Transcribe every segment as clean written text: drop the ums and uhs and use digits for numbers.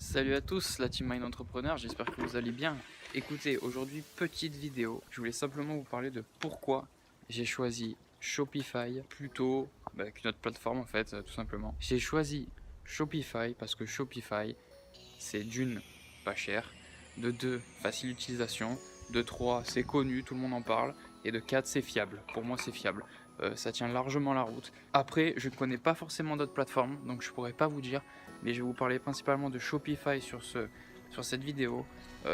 Salut à tous, la team Mind Entrepreneur, j'espère que vous allez bien. Écoutez, aujourd'hui, petite vidéo. Je voulais simplement vous parler de pourquoi j'ai choisi Shopify plutôt qu'une autre plateforme en fait, tout simplement. J'ai choisi Shopify parce que Shopify, c'est d'une, pas cher, de deux, facile d'utilisation, de trois, c'est connu, tout le monde en parle, et de quatre, c'est fiable. Pour moi, c'est fiable. Ça tient largement la route. Après, je ne connais pas forcément d'autres plateformes, donc je pourrais pas vous dire, mais je vais vous parler principalement de Shopify sur cette vidéo,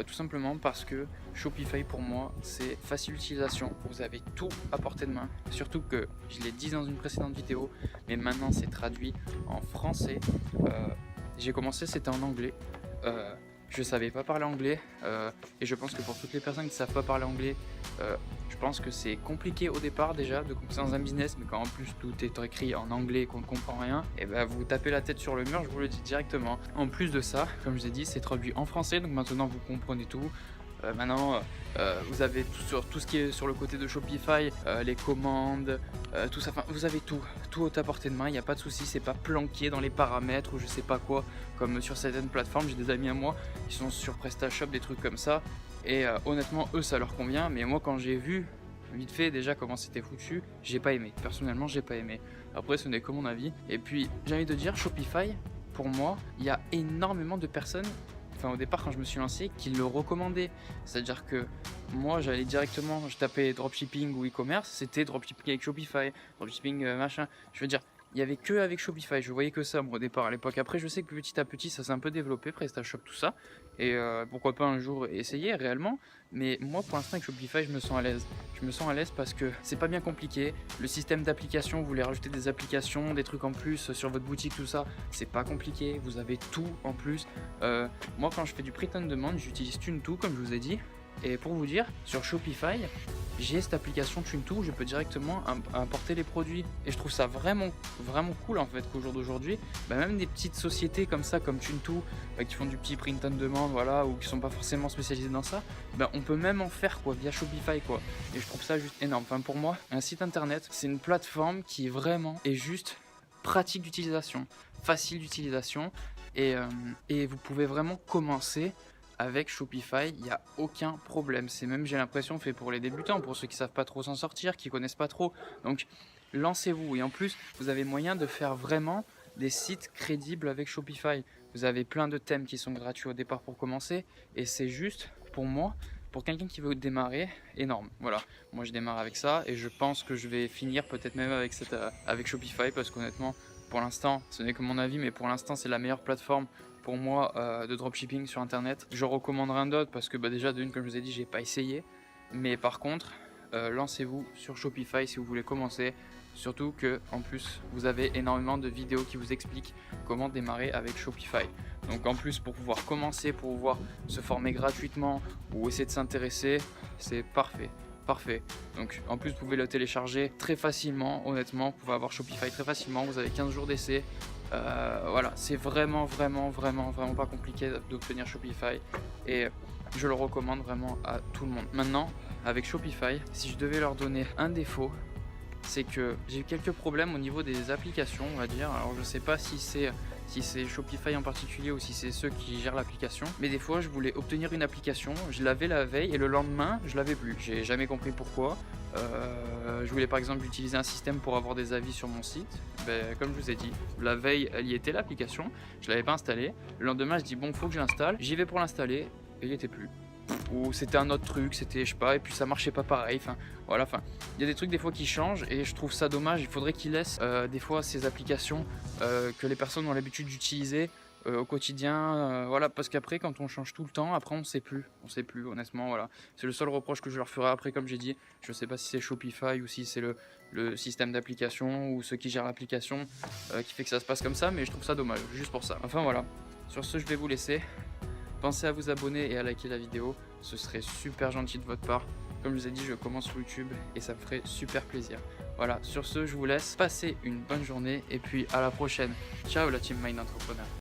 tout simplement parce que Shopify pour moi c'est facile d'utilisation, vous avez tout à portée de main, surtout que je l'ai dit dans une précédente vidéo, mais maintenant c'est traduit en français. J'ai commencé, c'était en anglais. Je savais pas parler anglais et je pense que pour toutes les personnes qui ne savent pas parler anglais, je pense que c'est compliqué au départ déjà de commencer dans un business, mais quand en plus tout est écrit en anglais et qu'on ne comprend rien, et ben vous tapez la tête sur le mur, je vous le dis directement. En plus de ça, comme je vous ai dit, c'est traduit en français, donc maintenant vous comprenez tout. Maintenant, vous avez tout ce qui est sur le côté de Shopify, les commandes, tout ça. Enfin, vous avez tout à portée de main. Il n'y a pas de souci, c'est pas planqué dans les paramètres ou je sais pas quoi, comme sur certaines plateformes. J'ai des amis à moi qui sont sur PrestaShop, des trucs comme ça. Et honnêtement, eux, ça leur convient. Mais moi, quand j'ai vu vite fait déjà comment c'était foutu, j'ai pas aimé. Personnellement, j'ai pas aimé. Après, ce n'est que mon avis. Et puis, j'ai envie de dire, Shopify, pour moi, il y a énormément de personnes. Enfin, au départ, quand je me suis lancé, qui le recommandaient. C'est-à-dire que moi, j'allais directement, je tapais dropshipping ou e-commerce, c'était dropshipping avec Shopify, dropshipping machin. Je veux dire, il y avait que avec Shopify, je voyais que ça moi, au départ à l'époque. Après, je sais que petit à petit, ça s'est un peu développé, PrestaShop, tout ça. Et pourquoi pas un jour essayer réellement. Mais moi, pour l'instant, avec Shopify, je me sens à l'aise. Je me sens à l'aise parce que c'est pas bien compliqué. Le système d'application, vous voulez rajouter des applications, des trucs en plus sur votre boutique, tout ça, c'est pas compliqué. Vous avez tout en plus. Moi, quand je fais du print on demand, j'utilise TuneTo, comme je vous ai dit. Et pour vous dire, sur Shopify, j'ai cette application TuneTo où je peux directement importer les produits. Et je trouve ça vraiment cool en fait qu'au jour d'aujourd'hui, même des petites sociétés comme ça, comme TuneTo, qui font du petit print on demand, voilà, ou qui sont pas forcément spécialisées dans ça, on peut même en faire quoi via Shopify quoi. Et je trouve ça juste énorme. Enfin pour moi, un site internet, c'est une plateforme qui est juste pratique d'utilisation, facile d'utilisation, et vous pouvez vraiment commencer avec Shopify, il n'y a aucun problème. C'est même, j'ai l'impression, fait pour les débutants, pour ceux qui savent pas trop s'en sortir, qui connaissent pas trop. Donc, lancez-vous. Et en plus, vous avez moyen de faire vraiment des sites crédibles avec Shopify. Vous avez plein de thèmes qui sont gratuits au départ pour commencer. Et c'est juste, pour moi, pour quelqu'un qui veut démarrer, énorme. Voilà, moi je démarre avec ça et je pense que je vais finir peut-être même avec Shopify parce qu'honnêtement, pour l'instant, ce n'est que mon avis, mais pour l'instant, c'est la meilleure plateforme pour moi de dropshipping sur internet. Je recommanderais un d'autres parce que déjà d'une, comme je vous ai dit, j'ai pas essayé, mais par contre lancez-vous sur Shopify si vous voulez commencer, surtout que en plus vous avez énormément de vidéos qui vous expliquent comment démarrer avec Shopify. Donc en plus, pour pouvoir commencer, pour pouvoir se former gratuitement ou essayer de s'intéresser, c'est parfait. Parfait. Donc en plus vous pouvez le télécharger très facilement, honnêtement, vous pouvez avoir Shopify très facilement, vous avez 15 jours d'essai. Voilà, c'est vraiment pas compliqué d'obtenir Shopify et je le recommande vraiment à tout le monde. Maintenant, avec Shopify, si je devais leur donner un défaut, c'est que j'ai eu quelques problèmes au niveau des applications, on va dire. Alors je sais pas si c'est Shopify en particulier ou si c'est ceux qui gèrent l'application, mais des fois je voulais obtenir une application, je l'avais la veille et le lendemain je l'avais plus. J'ai jamais compris pourquoi. Je voulais par exemple utiliser un système pour avoir des avis sur mon site. Comme je vous ai dit, la veille elle y était l'application, je l'avais pas installée. Le lendemain je dis bon, faut que je l'installe, j'y vais pour l'installer et il n'y était plus. Ou c'était un autre truc, c'était je sais pas, et puis ça marchait pas pareil. Enfin voilà, enfin il y a des trucs des fois qui changent et je trouve ça dommage. Il faudrait qu'ils laissent des fois ces applications que les personnes ont l'habitude d'utiliser au quotidien, voilà, parce qu'après quand on change tout le temps, après on sait plus honnêtement. Voilà, c'est le seul reproche que je leur ferai. Après, comme j'ai dit, je sais pas si c'est Shopify ou si c'est le système d'application ou ceux qui gèrent l'application qui fait que ça se passe comme ça, mais je trouve ça dommage juste pour ça. Enfin voilà, sur ce je vais vous laisser. Pensez à vous abonner et à liker la vidéo, ce serait super gentil de votre part. Comme je vous ai dit, je commence sur YouTube et ça me ferait super plaisir. Voilà, sur ce, je vous laisse, passer une bonne journée et puis à la prochaine. Ciao la team Mind Entrepreneur.